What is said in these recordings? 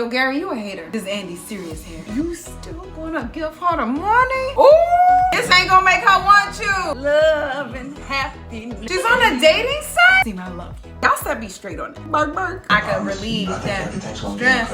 Yo, Gary, you a hater. This is Andy's serious hair. You still gonna give her the money? Ooh! This ain't gonna make her want you. Love and happiness. She's on a dating site? See, I love you. Y'all said be straight on it. Bark. I can relieve that stress.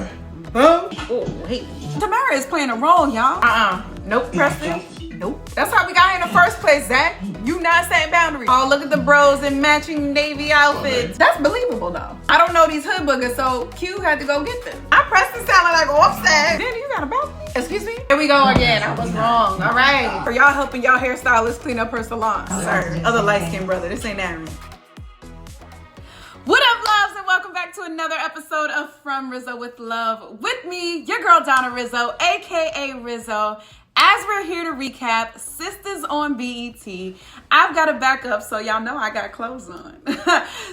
Boom. Oh, hey. Tamara is playing a role, y'all. Nope, Preston. Nope. That's how we got here in the first place, Zach. You not setting boundaries. Oh, look at the bros in matching navy outfits. That's believable, though. I don't know these hood boogers, so Q had to go get them. I pressed the sound like Offset. Then you got a balcony? Excuse me? Here we go again. I was wrong. All right. For y'all helping y'all hairstylist clean up her salon. Sir, other light-skinned brother. This ain't Aaron. What up, loves, and welcome back to another episode of From Rizzo with Love. With me, your girl, Donna Rizzo, aka Rizzo. As we're here to recap Sistas on BET, I've got to back up so y'all know I got clothes on.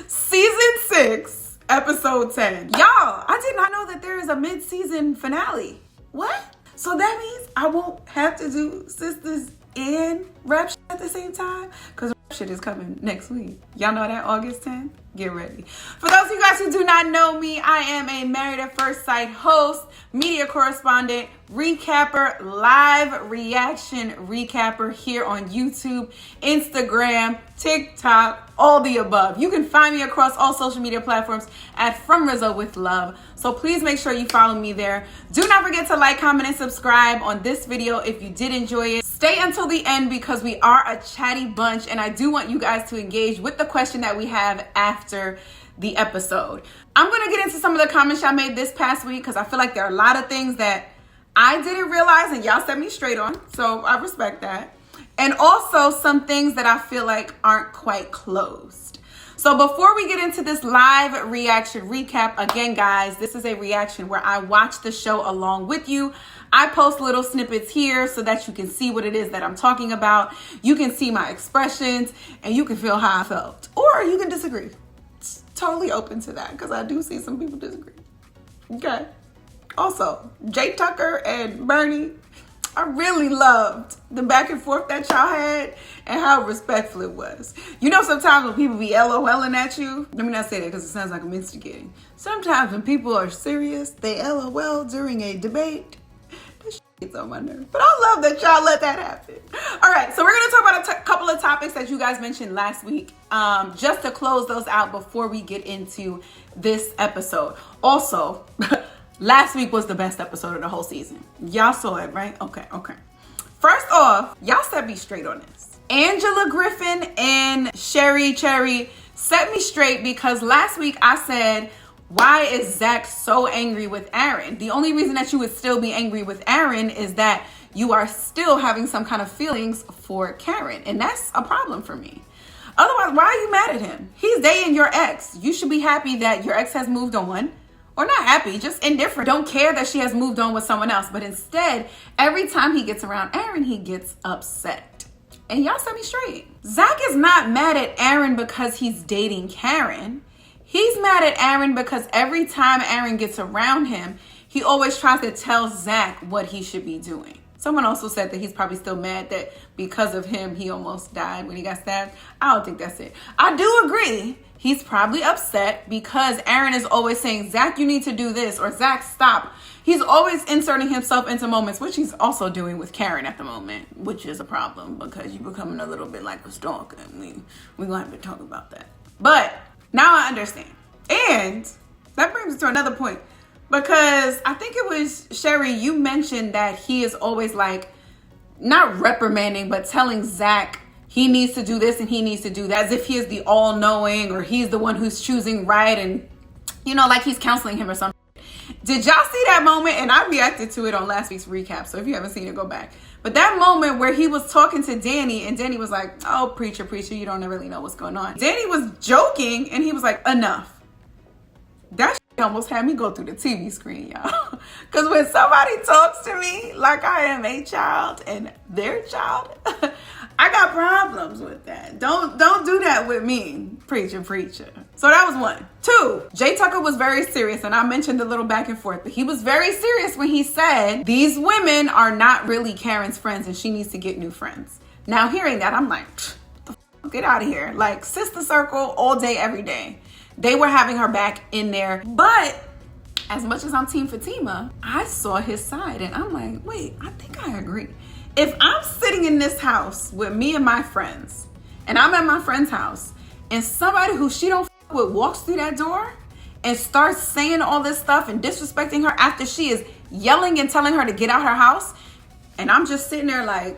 Season 6, episode 10. Y'all, I did not know that there is a mid-season finale. What? So that means I won't have to do Sistas and rap shit at the same time? Because rap shit is coming next week. Y'all know that August 10th? Get ready. For those of you guys who do not know me, I am a Married at First Sight host, media correspondent, recapper, live reaction recapper here on YouTube, Instagram, TikTok, all the above. You can find me across all social media platforms at From Rizzo with Love. So please make sure you follow me there. Do not forget to like, comment, and subscribe on this video if you did enjoy it. Stay until the end because we are a chatty bunch and I do want you guys to engage with the question that we have after the episode. I'm going to get into some of the comments y'all made this past week because I feel like there are a lot of things that I didn't realize and y'all set me straight on. So I respect that. And also some things that I feel like aren't quite closed. So before we get into this live reaction recap, again, guys, this is a reaction where I watch the show along with you. I post little snippets here so that you can see what it is that I'm talking about. You can see my expressions and you can feel how I felt. Or you can disagree. It's totally open to that because I do see some people disagree. Okay. Also, Jay Tucker and Bernie, I really loved the back and forth that y'all had and how respectful it was. You know, sometimes when people be LOLing at you, let me not say that because it sounds like I'm instigating. Sometimes when people are serious, they LOL during a debate. That shit gets on my nerves. But I love that y'all let that happen. All right, so we're going to talk about a couple of topics that you guys mentioned last week, just to close those out before we get into this episode. Also, last week was the best episode of the whole season. Y'all saw it, right? Okay. First off, y'all set me straight on this. Angela Griffin and Sherry Cherry set me straight because last week I said, why is Zach so angry with Aaron? The only reason that you would still be angry with Aaron is that you are still having some kind of feelings for Karen. And that's a problem for me. Otherwise, why are you mad at him? He's dating your ex. You should be happy that your ex has moved on. Or not happy, just indifferent. Don't care that she has moved on with someone else. But instead, every time he gets around Aaron, he gets upset. And y'all set me straight. Zach is not mad at Aaron because he's dating Karen. He's mad at Aaron because every time Aaron gets around him, he always tries to tell Zach what he should be doing. Someone also said that he's probably still mad that because of him, he almost died when he got stabbed. I don't think that's it. I do agree. He's probably upset because Aaron is always saying, Zach, you need to do this, or Zach, stop. He's always inserting himself into moments, which he's also doing with Karen at the moment, which is a problem because you're becoming a little bit like a stalker. And we're going to have to talk about that. But now I understand. And that brings us to another point because I think it was Sherry, you mentioned that he is always like, not reprimanding, but telling Zach, he needs to do this and he needs to do that, as if he is the all-knowing or he's the one who's choosing right and, you know, like he's counseling him or something. Did y'all see that moment? And I reacted to it on last week's recap, so if you haven't seen it, go back. But that moment where he was talking to Danny and Danny was like, oh, preacher, you don't really know what's going on. Danny was joking and he was like, enough. That shit almost had me go through the TV screen, y'all. Because when somebody talks to me like I am a child and their child, I got problems with that. Don't do that with me, preacher. So that was one. Two, Jay Tucker was very serious, and I mentioned the little back and forth, but he was very serious when he said these women are not really Karen's friends and she needs to get new friends. Now hearing that, I'm like, get out of here. Like, sister circle all day, every day. They were having her back in there, but as much as I'm Team Fatima, I saw his side and I'm like, wait, I think I agree. If I'm sitting in this house with me and my friends, and I'm at my friend's house, and somebody who she don't f with walks through that door and starts saying all this stuff and disrespecting her after she is yelling and telling her to get out her house, and I'm just sitting there like,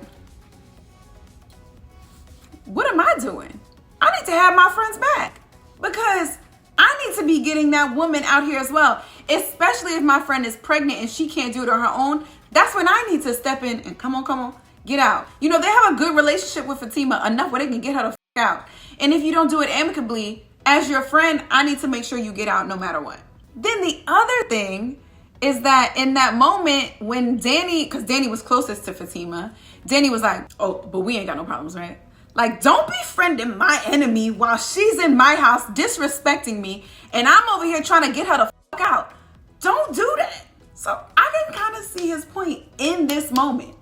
what am I doing? I need to have my friends back, because I need to be getting that woman out here as well, especially if my friend is pregnant and she can't do it on her own. That's when I need to step in and come on, get out. You know, they have a good relationship with Fatima enough where they can get her the f out. And if you don't do it amicably, as your friend, I need to make sure you get out no matter what. Then the other thing is that in that moment when Danny, because Danny was closest to Fatima, Danny was like, oh, but we ain't got no problems, right? Like, don't befriending my enemy while she's in my house disrespecting me and I'm over here trying to get her the fuck out. Don't do that. So I can kind of see his point in this moment.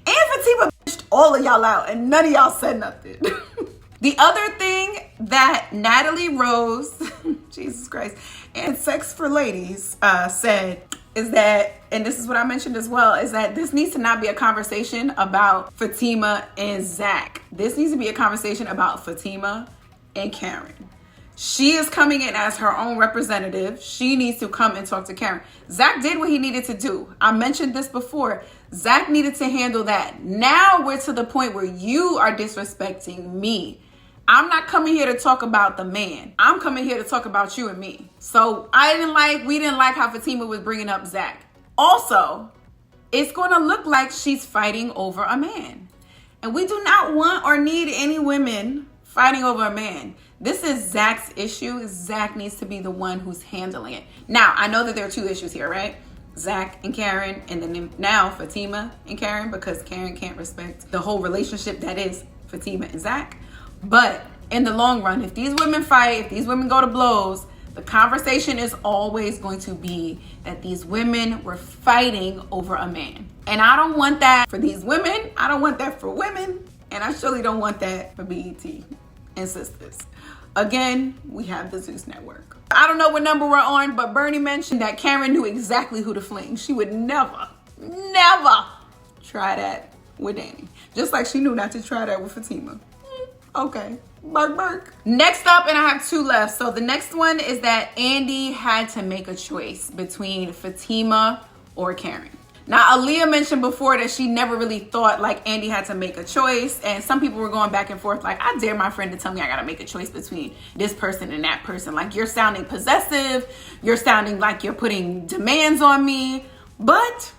And Fatima bitched all of y'all out and none of y'all said nothing. The other thing that Natalie Rose, Jesus Christ, and Sex for Ladies said is that, and this is what I mentioned as well, is that this needs to not be a conversation about Fatima and Zach. This needs to be a conversation about Fatima and Karen. She is coming in as her own representative. She needs to come and talk to Karen. Zach did what he needed to do. I mentioned this before. Zach needed to handle that. Now we're to the point where you are disrespecting me. I'm not coming here to talk about the man. I'm coming here to talk about you and me. So we didn't like how Fatima was bringing up Zach. Also, it's going to look like she's fighting over a man. And we do not want or need any women fighting over a man. This is Zach's issue. Zach needs to be the one who's handling it. Now, I know that there are two issues here, right? Zach and Karen, and then now Fatima and Karen, because Karen can't respect the whole relationship that is Fatima and Zach. But in the long run, if these women fight, if these women go to blows, the conversation is always going to be that these women were fighting over a man. And I don't want that for these women. I don't want that for women. And I surely don't want that for BET and Sistas. Again, we have the Zeus Network. I don't know what number we're on, but Bernie mentioned that Karen knew exactly who to fling. She would never try that with Danny. Just like she knew not to try that with Fatima. Okay, bark. Next up, and I have two left. So the next one is that Andy had to make a choice between Fatima or Karen. Now, Aaliyah mentioned before that she never really thought like Andy had to make a choice. And some people were going back and forth like, I dare my friend to tell me I got to make a choice between this person and that person. Like, you're sounding possessive. You're sounding like you're putting demands on me. But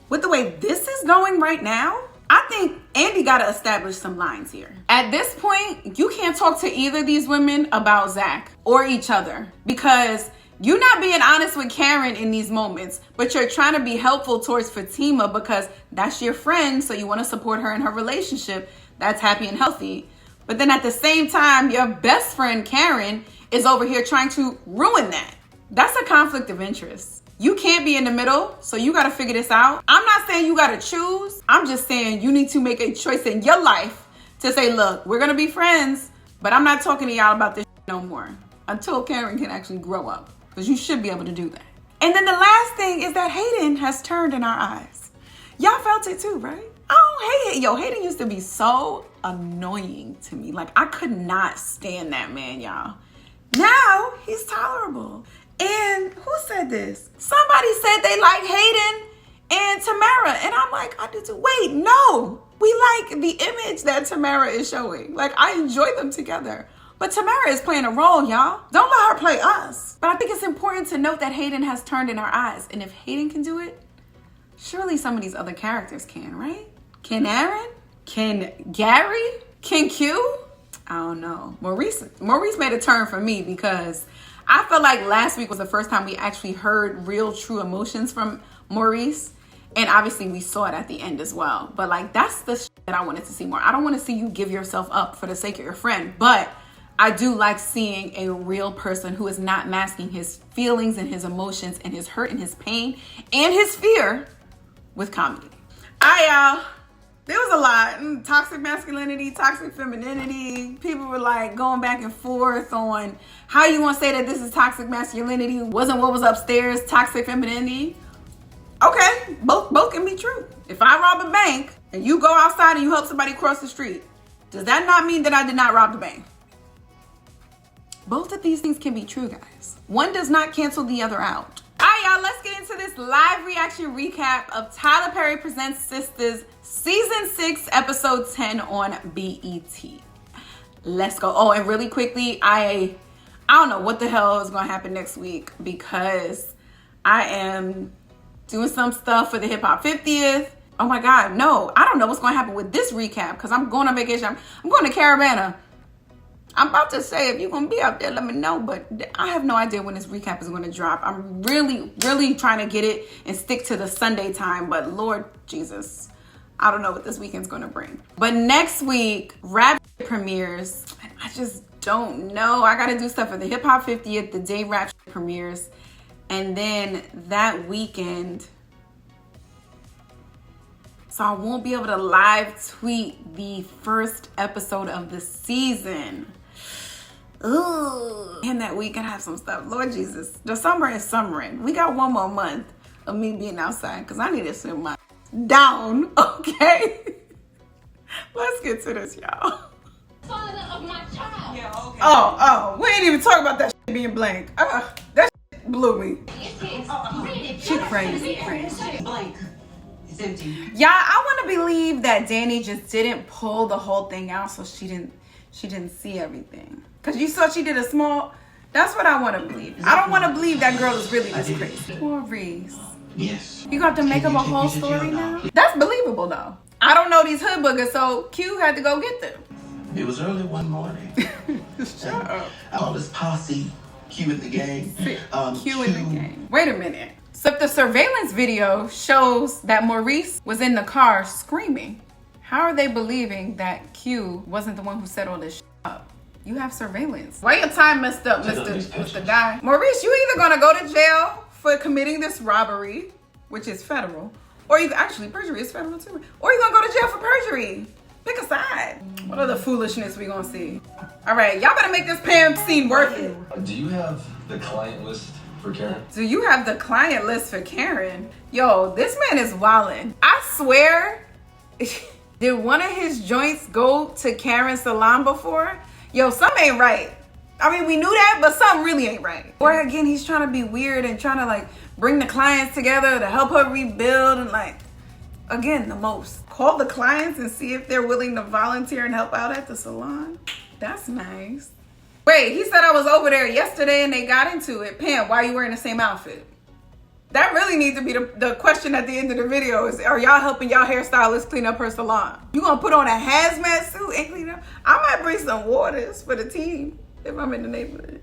with the way this is going right now, I think Andy got to establish some lines here. At this point, you can't talk to either of these women about Zach or each other, because you're not being honest with Karen in these moments, but you're trying to be helpful towards Fatima because that's your friend, so you want to support her in her relationship that's happy and healthy. But then at the same time, your best friend Karen is over here trying to ruin that. That's a conflict of interest. You can't be in the middle, so you got to figure this out. I'm not saying you got to choose. I'm just saying you need to make a choice in your life to say, look, we're going to be friends, but I'm not talking to y'all about this no more until Karen can actually grow up, because you should be able to do that. And then the last thing is that Hayden has turned in our eyes. Y'all felt it too, right? Oh, Hayden. Yo, Hayden used to be so annoying to me. Like, I could not stand that man, y'all. Now he's tolerable. And who said this? Somebody said they like Hayden and Tamara. And I'm like, I do too. Wait, no. We like the image that Tamara is showing. Like, I enjoy them together. But Tamara is playing a role, y'all. Don't let her play us. But I think it's important to note that Hayden has turned in our eyes. And if Hayden can do it, surely some of these other characters can, right? Can Aaron? Can Gary? Can Q? I don't know. Maurice made a turn for me because I felt like last week was the first time we actually heard real, true emotions from Maurice. And obviously we saw it at the end as well. But like, that's the shit that I wanted to see more. I don't want to see you give yourself up for the sake of your friend. But I do like seeing a real person who is not masking his feelings and his emotions and his hurt and his pain and his fear with comedy. All right, y'all. There was a lot. Toxic masculinity, toxic femininity. People were like going back and forth on how you want to say that this is toxic masculinity. Wasn't what was upstairs toxic femininity? Okay, both can be true. If I rob a bank and you go outside and you help somebody cross the street, does that not mean that I did not rob the bank? Both of these things can be true, guys. One does not cancel the other out. All right, y'all, let's get into this live reaction recap of Tyler Perry Presents Sistas Season 6, Episode 10 on BET. Let's go. Oh, and really quickly, I don't know what the hell is going to happen next week because I am doing some stuff for the Hip Hop 50th. Oh my God, no. I don't know what's going to happen with this recap because I'm going on vacation. I'm going to Caravana. I'm about to say, if you're going to be out there, let me know. But I have no idea when this recap is going to drop. I'm really, really trying to get it and stick to the Sunday time. But Lord Jesus, I don't know what this weekend's going to bring. But next week, Rap premieres. I just don't know. I got to do stuff for the Hip Hop 50th, the day Rap premieres. And then that weekend, so I won't be able to live tweet the first episode of the season. Ooh. And that week I have some stuff. Lord Jesus, the summer is summering. We got one more month of me being outside because I need to sit my down, okay? Let's get to this, y'all. Father of my child. Yeah, okay. Oh, we ain't even talking about that shit being blank. That shit blew me. She crazy. Blank. It's empty. Yeah, I want to believe that Danny just didn't pull the whole thing out, so she didn't see everything. Cause you saw she did a small. That's what I want to believe. I don't want to believe that girl is really this crazy. Poor Reese. Yes. You got to make up a whole story now. That's believable though. I don't know these hood boogers, so Q had to go get them. It was early one morning. Shut up. All this posse, Q in the gang. Q in the gang. Wait a minute. So if the surveillance video shows that Maurice was in the car screaming, how are they believing that Q wasn't the one who set all this shit up? You have surveillance. Why your time messed up, Mr. Guy? Maurice, you either gonna go to jail for committing this robbery, which is federal, or you actually perjury is federal too, or you gonna go to jail for perjury. Pick a side. What other foolishness we gonna see? All right, y'all better make this Pam scene worth it. Do you have the client list for Karen? Do you have the client list for Karen? Yo, this man is wildin'. I swear, did one of his joints go to Karen's salon before? Yo, something ain't right. I mean, we knew that, but something really ain't right. Or again, he's trying to be weird and trying to like bring the clients together to help her rebuild and like, again, the most. Call the clients and see if they're willing to volunteer and help out at the salon. That's nice. Wait, he said I was over there yesterday and they got into it. Pam, why are you wearing the same outfit? That really needs to be the question at the end of the video is, are y'all helping y'all hairstylist clean up her salon? You gonna put on a hazmat suit and clean up? I might bring some waters for the team if I'm in the neighborhood.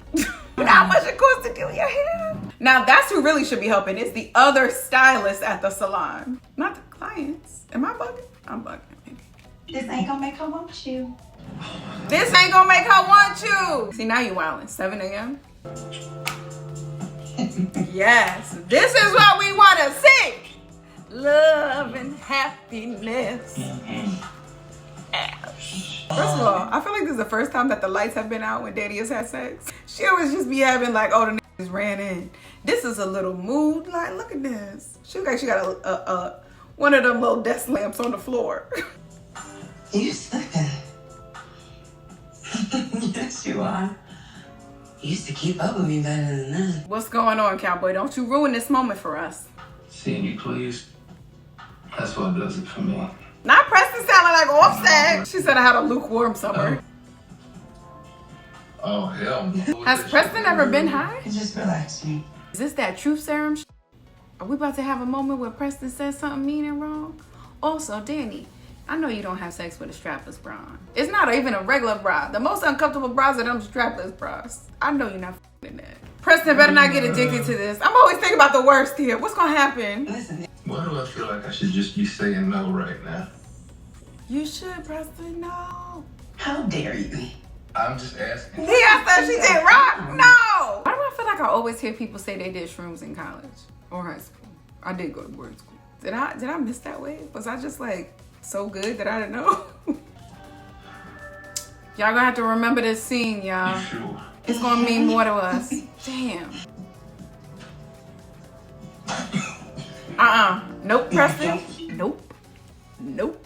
How much it costs to do your hair? Now that's who really should be helping. It's the other stylists at the salon, not the clients. Am I bugging? I'm bugging. Maybe. This ain't gonna make her want you. This ain't gonna make her want you. See, now you wildin'. 7 a.m. Yes, this is what we want to see. Love and happiness. First of all, I feel like this is the first time that the lights have been out when Daddy has had sex. She always just be having like, oh, the niggas ran in. This is a little mood light. Look at this. She look like she got a one of them little desk lamps on the floor. You slipping. Yes, you are. You used to keep up with me better than that. What's going on, cowboy? Don't you ruin this moment for us. Seeing you pleased, that's what does it for me. Not Preston sounding like Offset. She said I had a lukewarm summer. Oh, hell. Has Preston ever been high? It's just relaxing. Is this that truth serum? Are we about to have a moment where Preston says something mean and wrong? Also, Danny, I know you don't have sex with a strapless bra on. It's not even a regular bra. The most uncomfortable bras are them strapless bras. I know you're not in that. Preston better not get addicted to this. I'm always thinking about the worst here. What's gonna happen? Listen. Why do I feel like I should just be saying no right now? You should, Preston, no. How dare you? I'm just asking. He asked her if she did rock. No. Why do I feel like I always hear people say they did shrooms in college or high school? I did go to boarding school. Did I miss that wave? Was I just like so good that I didn't know. Y'all gonna have to remember this scene, y'all. Sure. It's gonna mean more to us. Damn. Nope, Preston. Nope. Nope.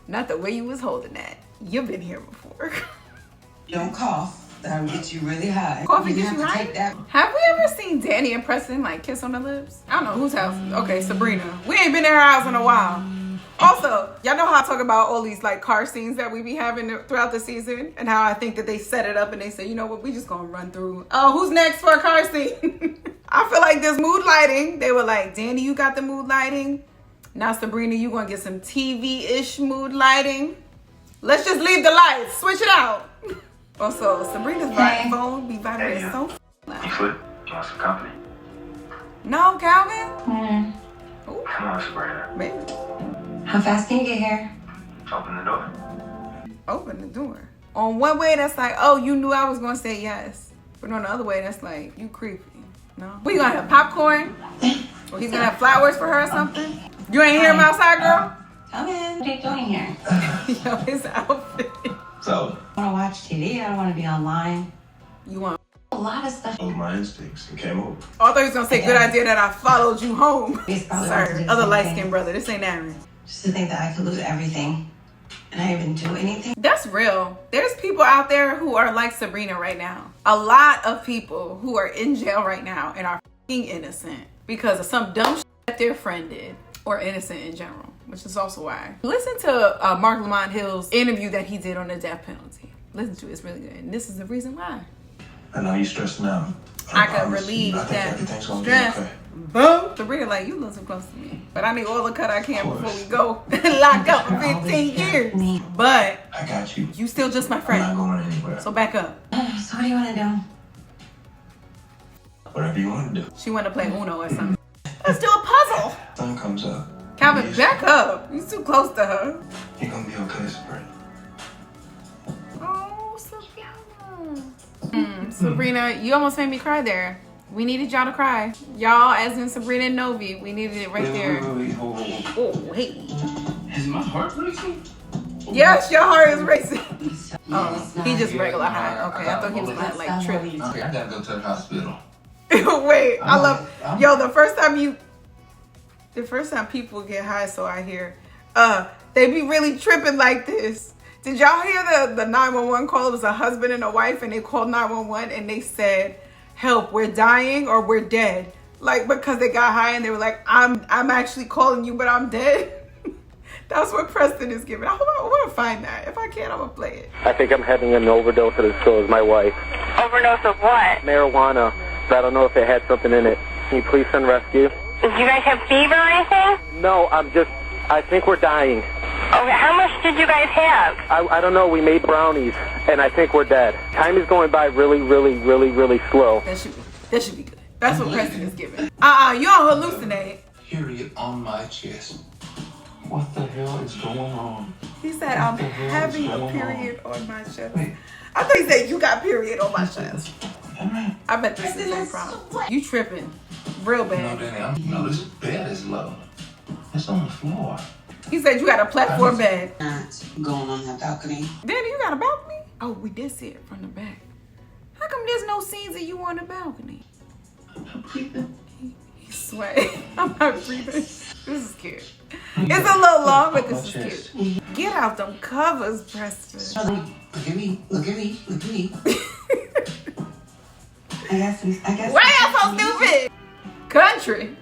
Not the way you was holding that. You've been here before. Don't cough. That'll get you really high. Coffee You gets have you to high? take that. Have we ever seen Danny and Preston like kiss on the lips? I don't know whose house. Okay, Sabrina. We ain't been in her house in a while. Also, y'all know how I talk about all these like car scenes that we be having throughout the season, and how I think that they set it up and they say, you know what, we just gonna run through. Oh, who's next for a car scene? I feel like this mood lighting. They were like, Danny, you got the mood lighting. Now Sabrina, you gonna get some TV-ish mood lighting. Let's just leave the lights. Switch it out. Also, Sabrina's phone be vibrating so loud. You foot? You want some company? No, Calvin. Ooh, Come on, Sabrina. maybe. How fast can you get here? Open the door. Open the door. On one way, that's like, oh, you knew I was gonna say yes. But on the other way, that's like, you creepy. No. We gonna have popcorn? Or he's gonna have flowers for her or something? You ain't hear him outside, girl? Come in. What are you doing here? Yo, his outfit. So, I want to watch TV. I don't want to be online. You want? A lot of stuff. those my instincts and came over. Oh, I thought he was gonna say, good idea that I followed you home. He's probably wants to Sir, do the other same light-skinned thing. brother. This ain't Aaron. Just to think that I could lose everything. And I didn't do anything. That's real. There's people out there who are like Sabrina right now. A lot of people who are in jail right now and are f***ing innocent because of some dumb shit that their friend did, or innocent in general, which is also why. Listen to Mark Lamont Hill's interview that he did on the death penalty. Listen to it, it's really good. And this is the reason why. I know you're stressing out. I can promise relieve you, I think that everything's gonna stress. be okay. Boom. Sabrina, like, you a little too close to me. But I need all the cut I can Of before course. we go locked up for 15 years. But I got you. you still just my I'm not friend. going anywhere. So back up. So what do you want to do? Whatever you want to do. She wanted to play Uno or something. Let's do a puzzle. Sun comes up. Calvin, Yes. back up. You too close to her. You're gonna be okay, Sabrina. Oh, Sabrina. Sabrina, you almost made me cry there. We needed y'all to cry. Y'all, as in Sabrina and Novi, we needed it right there. Wait, hold on. Oh, hey. Is my heart racing? Yes, your heart is racing. Oh, He just regular high. Okay, I thought he was gonna like trip. Okay, I gotta go to the hospital. Wait, I love, I'm- yo, the first time people get high, so I hear, they be really tripping like this. Did y'all hear the 911 call? It was a husband and a wife, and they called 911 and they said, help, we're dying or we're dead. Like, because they got high and they were like, I'm actually calling you, but I'm dead. That's what Preston is giving. I want to find that. If I can, I'm going to play it. I think I'm having an overdose of this pill as my wife. Overdose of what? Marijuana. I don't know if it had something in it. Can you please send rescue? Do you guys have fever or anything? No, I think we're dying. Okay, how much did you guys have? I don't know. We made brownies, and I think we're dead. Time is going by really, really, really, really slow. That should be good. That's what Preston is giving. You don't hallucinate. Period on my chest. What the hell is going on? He said, I'm having a period on my chest. I thought he said, you got period on my chest. I bet this is a problem. You tripping real No, bad. Danny, this bed is low. It's on the floor. He said you got a platform bed. Not going on that balcony. Danny, you got a balcony? Oh, we did see it from the back. How come there's no scenes of you on the balcony? I'm not breathing. He's sweating. I'm not breathing. This is cute. It's a little long, but this is cute. Get out them covers, Preston. Look at me. Look at me. Look at me. I guess. Why y'all so stupid? Country.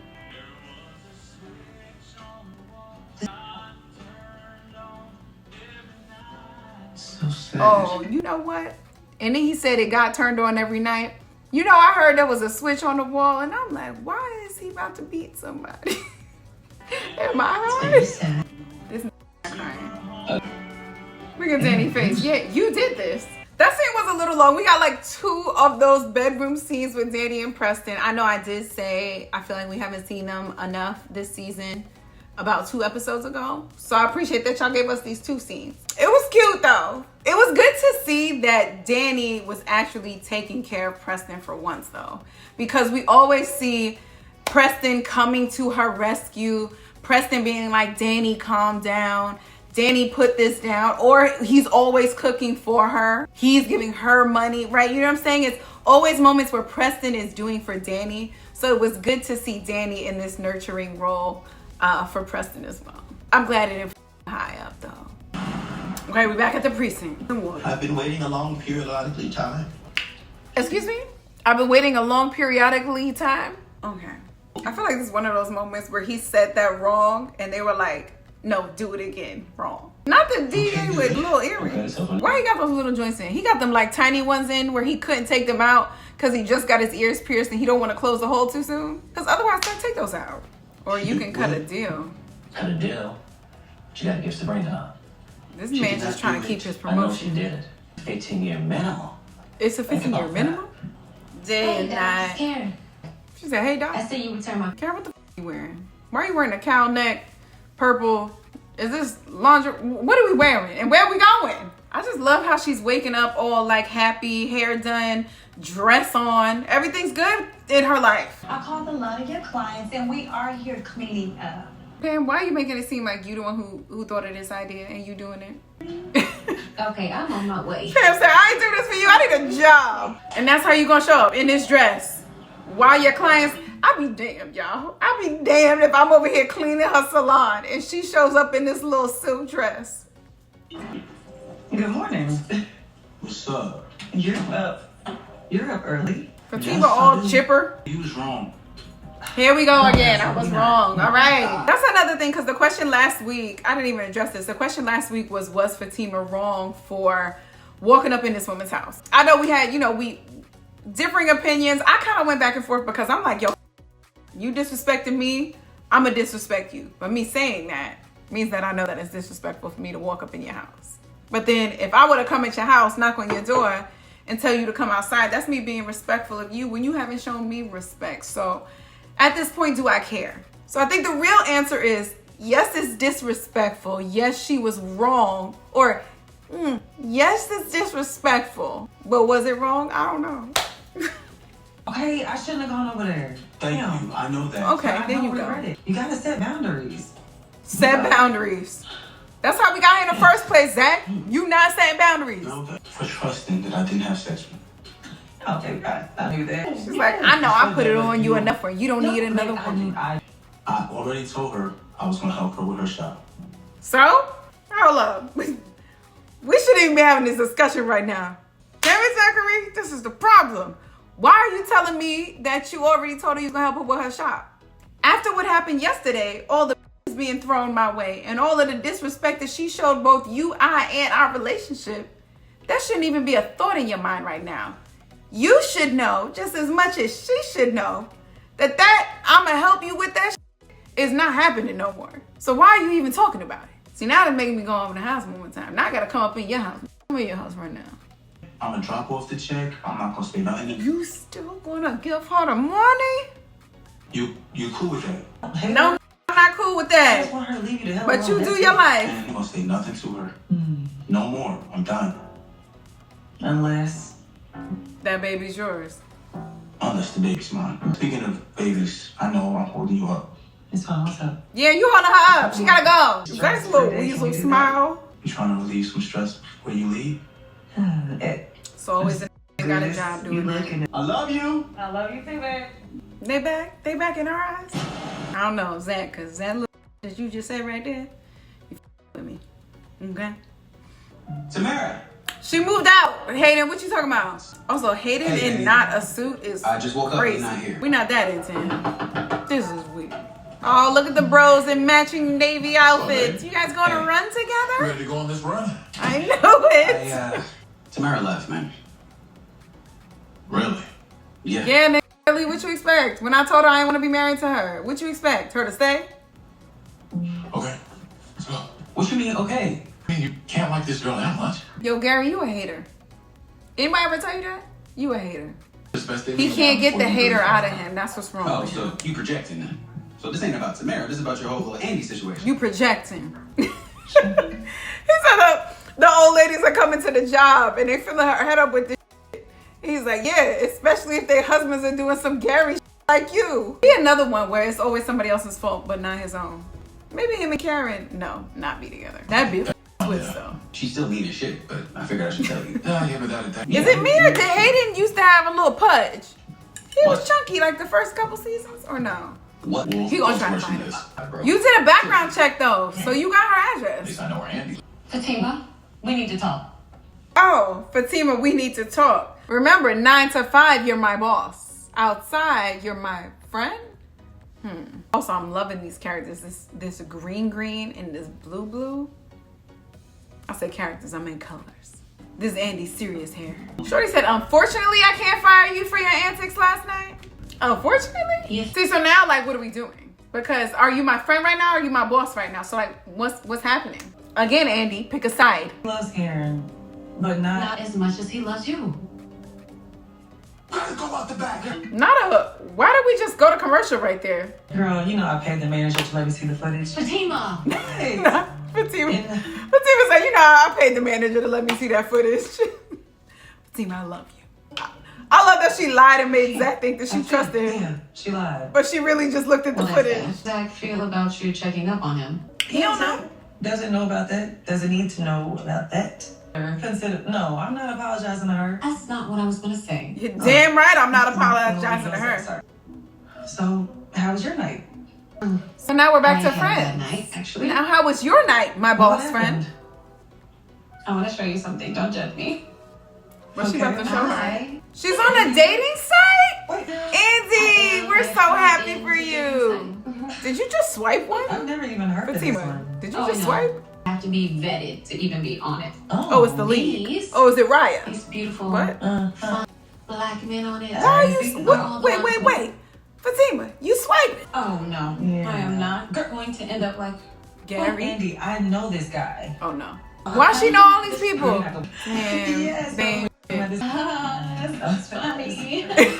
So sad. Oh, you know what? And then he said it got turned on every night. You know, I heard there was a switch on the wall, and I'm like, why is he about to beat somebody? Am I Very high? sad. This crying. Look at Danny's face. Yeah, you did this. That scene was a little long. We got like 2 of those bedroom scenes with Danny and Preston. I know I did say I feel like we haven't seen them enough this season, about 2 episodes ago. So I appreciate that y'all gave us these 2 scenes. It was cute though. It was good to see that Danny was actually taking care of Preston for once though. Because we always see Preston coming to her rescue, Preston being like, Danny, calm down. Danny put this down, or he's always cooking for her. He's giving her money, right? You know what I'm saying? It's always moments where Preston is doing for Danny. So it was good to see Danny in this nurturing role for Preston as well. I'm glad it didn't high up though. Okay, we're back at the precinct. I've been waiting a long periodically time. Excuse me? I've been waiting a long periodically time? Okay. I feel like this is one of those moments where he said that wrong and they were like, no, do it again. Wrong. Not the DA with little earrings. Why he got those little joints in? He got them like tiny ones in where he couldn't take them out because he just got his ears pierced and he don't want to close the hole too soon. Because otherwise, don't take those out. Or you can cut a deal. Cut a deal? But you gotta give Sabrina up. This man's just trying to keep his I know she promotion. did it. 18-year minimum. It's a 15-year minimum? Day and night. Karen. She said, hey, Doc. I see you return my. Karen, what the f you wearing? Why are you wearing a cow neck, purple? Is this lingerie? What are we wearing? And where are we going? I just love how she's waking up all like happy, hair done, dress on. Everything's good in her life. I called a lot of your clients and we are here cleaning up. Pam, why are you making it seem like you the one who thought of this idea and you doing it? Okay, I'm on my way. Pam said, I ain't doing this for you. I need a job. And that's how you gonna show up in this dress. While your clients, I be damned, y'all. I be damned if I'm over here cleaning her salon and she shows up in this little silk dress. Good morning. What's up? You're up. You're up early. Fatima all chipper. You was wrong. Here we go again. I was wrong. All right. That's another thing, because the question last week, I didn't even address this. The question last week was Fatima wrong for walking up in this woman's house? I know we had, we differing opinions. I kind of went back and forth because I'm like, yo, you disrespecting me, I'm going to disrespect you. But me saying that means that I know that it's disrespectful for me to walk up in your house. But then if I would have come at your house, knock on your door, and tell you to come outside, that's me being respectful of you when you haven't shown me respect. So at this point, do I care? So I think the real answer is, yes, it's disrespectful. Yes, she was wrong. Or, yes, it's disrespectful. But was it wrong? I don't know. Okay, I shouldn't have gone over there. Thank you. I know that. Okay, there you go. You gotta set boundaries. Set boundaries. That's how we got here in the first place, Zach. You not setting boundaries. No, for trusting that I didn't have sex with. Okay, I knew that. She's like, I know I put it on you enough for you don't need another woman. I already told her I was gonna help her with her shop. So, hold up. We shouldn't even be having this discussion right now. Damn it, Zachary, this is the problem. Why are you telling me that you already told her you was gonna help her with her shop? After what happened yesterday, all the is being thrown my way and all of the disrespect that she showed both you, I, and our relationship, that shouldn't even be a thought in your mind right now. You should know, just as much as she should know, that I'm gonna help you with that is not happening no more. So why are you even talking about it? See, now they're making me go over the house one more time. Now I gotta come up in your house. I'm in your house right now. I'm gonna drop off the check. I'm not gonna say nothing. You still gonna give her the money? You cool with that? No, I'm not cool with I just that. want her to leave you the hell But alone. you That's do it. your life. And I'm gonna say nothing to her. No more. I'm done. Unless. That baby's yours. Unless the baby's mine. Speaking of babies, I know I'm holding you up. It's fine. What's up? Yeah, you holding her up. She gotta go. That's a little weasel smile. You trying to relieve some stress before you leave? So always got a job doing that. I love you. I love you too, babe. They back in our eyes? I don't know, Zach, because that little that you just said right there, you with me. Okay? Tamara. She moved out. Hayden, what you talking about? Also, Hayden Hey, in not a suit is I just woke up crazy. and not here. We're not that into him. This is weird. Oh, look at the bros in matching navy outfits. You guys going to Hey. run together? Ready to go on this run? I know it. Tamara left, man. Really? Yeah. Yeah, nigga, really, what you expect? When I told her I didn't want to be married to her, what you expect? Her to stay? Okay. Let's go. What you mean, okay? I mean, you can't like this girl that much. Yo, Gary, you a hater. Anybody ever tell you that? You a hater. It's best thing He you can't got get the before you hater leave. out of him. That's what's wrong Oh, with so him. you projecting then. So this ain't about Tamara. This is about your whole little Andy situation. You projecting. He said the old ladies are coming to the job and they filling her head up with this shit. He's like, yeah, especially if their husbands are doing some Gary shit like you. He another one where it's always somebody else's fault but not his own. Maybe him and Karen, no, not be together. That'd be a twist though. She still needed shit, but I figured I should tell you. Yeah, without a doubt. Is it me or did Hayden used to have a little pudge? He was chunky like the first couple seasons, or no? What? He gonna try to find this. it. You did a background check though, so you got her At address. least I know where Andy. Fatima, we need to talk. Oh, Fatima, we need to talk. Remember, 9 to 5, you're my boss. Outside, you're my friend. Also, I'm loving these characters. This green and this blue. I say characters, I mean colors. This is Andy's serious hair. Shorty said, unfortunately, I can't fire you for your antics last night. Unfortunately? Yes. See, so now, like, what are we doing? Because are you my friend right now or are you my boss right now? So, like, what's happening? Again, Andy, pick a side. He loves Aaron, but not as much as he loves you. Go out the back. Why did we just go to commercial right there? Girl, you know I paid the manager to let me see the footage. Fatima! Nah, Fatima said, you know, I paid the manager to let me see that footage. Fatima, I love you. I love that she lied and made Zach think that she trusted him. Yeah, she lied. But she really just looked at the footage. Zach feel about you checking up on him? He don't know. Doesn't know about that. Doesn't need to know about that. No, I'm not apologizing to her. That's not what I was gonna say. You're damn right I'm not apologizing to her. So, how was your night? So now we're back to That friends. night, actually. Now, how was your night, my boss friend? I want to show you something. Don't judge me. What's she about to show her? Hi. She's on a dating site? Wait. Andy, we're so happy for you. Did you just swipe one? I've never even heard of this Fatima, one. did you just swipe? Have to be vetted to even be on it. Oh, it's the lead. Oh, is it Raya? These beautiful What? black men on it. Why are you? Wait. Fatima, you swiped. Oh no, Yeah. I am not going to end up like Gary. Andy, I know this guy. Oh no. Why she know all these people? Damn. Yes. Damn. That's funny. Auntie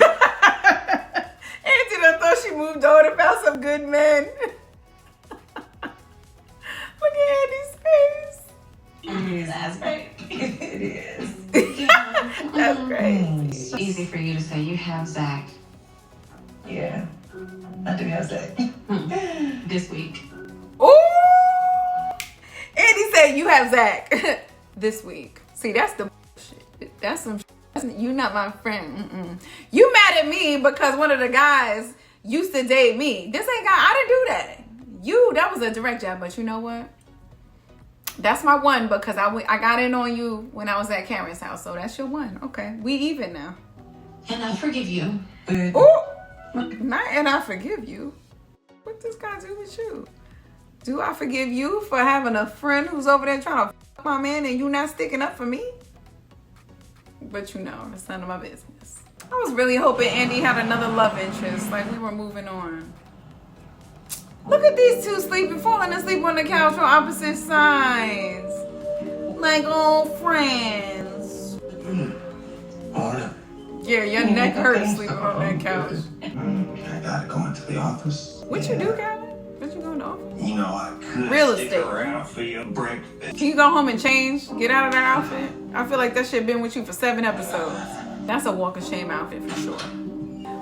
done thought she moved on and found some good men. Look at Andy's face. That's great. It is. That's great. It's easy for you to say you have Zach. Yeah, I do have Zach. This week. Ooh! Andy said you have Zach this week. See, that's the shit. That's some shit. You not my friend. You mad at me because one of the guys used to date me. This ain't got, I didn't do that. That was a direct jab, but you know what? That's my one because I got in on you when I was at Karen's house. So that's your one. Okay. We even now. And I forgive you. Ooh! Not and I forgive you. What this guy do with you? Do I forgive you for having a friend who's over there trying to fuck my man and you not sticking up for me? But you know, it's none of my business. I was really hoping Andy had another love interest, like we were moving on. Look at these two falling asleep on the couch on opposite sides. Like old friends. Yeah, your neck hurts sleeping on that couch. I gotta go into the office. What you do, Calvin? What you go in the office? You know I could Real stick estate. around for your breakfast. Can you go home and change? Get out of that outfit? I feel like that shit been with you for 7 episodes. That's a walk of shame outfit for sure.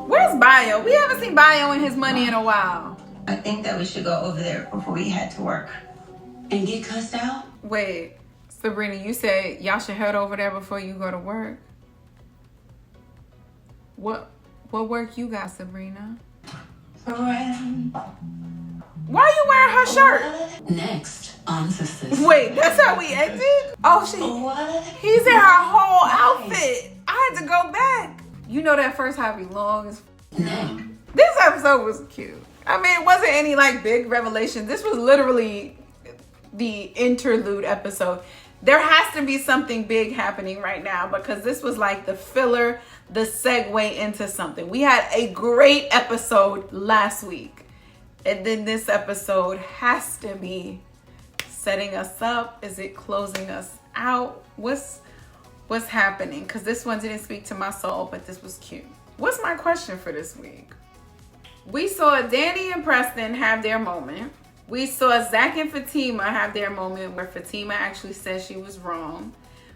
Where's Bio? We haven't seen Bio and his money in a while. I think that we should go over there before we head to work. And get cussed out? Wait, Sabrina, you said y'all should head over there before you go to work. What work you got, Sabrina? Friend. Why are you wearing her shirt? Next on Sistas. Wait, that's how we ended? Oh, What? he's in her whole outfit. I had to go back. You know that first half be long as Next. This episode was cute. I mean, it wasn't any like big revelation. This was literally the interlude episode. There has to be something big happening right now because this was like the filler, the segue into something. We had a great episode last week. And then this episode has to be setting us up. Is it closing us out? What's happening? Because this one didn't speak to my soul, but this was cute. What's my question for this week? We saw Danny and Preston have their moment. We saw Zach and Fatima have their moment where Fatima actually said she was wrong.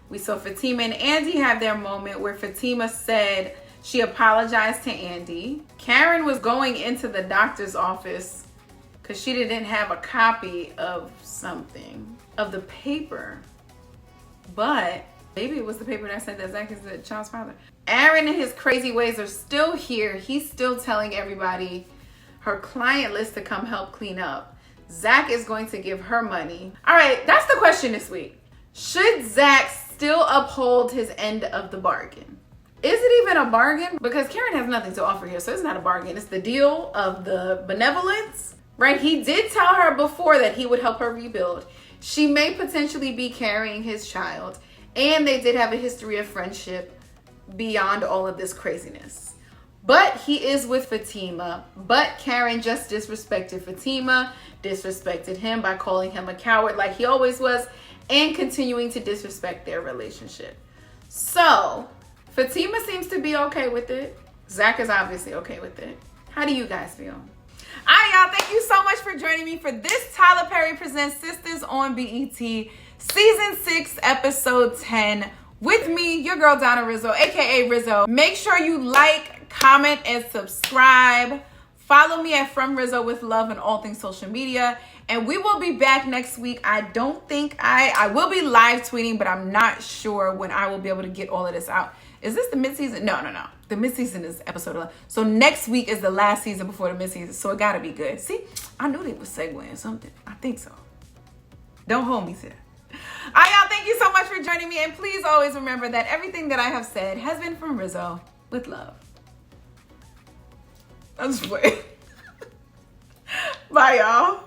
We saw Fatima and Andy have their moment where Fatima said she apologized to Andy. Karen was going into the doctor's office because she didn't have a copy of something, of the paper. But maybe it was the paper that said that Zach is the child's father. Aaron and his crazy ways are still here. He's still telling everybody her client list to come help clean up. Zach is going to give her money. All right, that's the question this week. Should Zach still uphold his end of the bargain? Is it even a bargain? Because Karen has nothing to offer here, so it's not a bargain. It's the deal of the benevolence, right? He did tell her before that he would help her rebuild. She may potentially be carrying his child, and they did have a history of friendship beyond all of this craziness. But he is with Zatima, but Karen just disrespected Zatima, disrespected him by calling him a coward like he always was, and continuing to disrespect their relationship. So, Zatima seems to be okay with it. Zach is obviously okay with it. How do you guys feel? All right, y'all, thank you so much for joining me for this Tyler Perry Presents Sistas on BET Season 6, Episode 10. With me, your girl Donna Rizzo, aka Rizzo. Make sure you like, comment, and subscribe. Follow me at From Rizzo with Love and all things social media. And we will be back next week. I don't think I will be live tweeting, but I'm not sure when I will be able to get all of this out. Is this the mid-season? No. The mid-season is episode 11. So next week is the last season before the mid-season. So it gotta be good. See, I knew they was segueing something. I think so. Don't hold me to that. All right, y'all, thank you so much for joining me. And please always remember that everything that I have said has been from Rizzo with love. I'm just playing. Bye, y'all.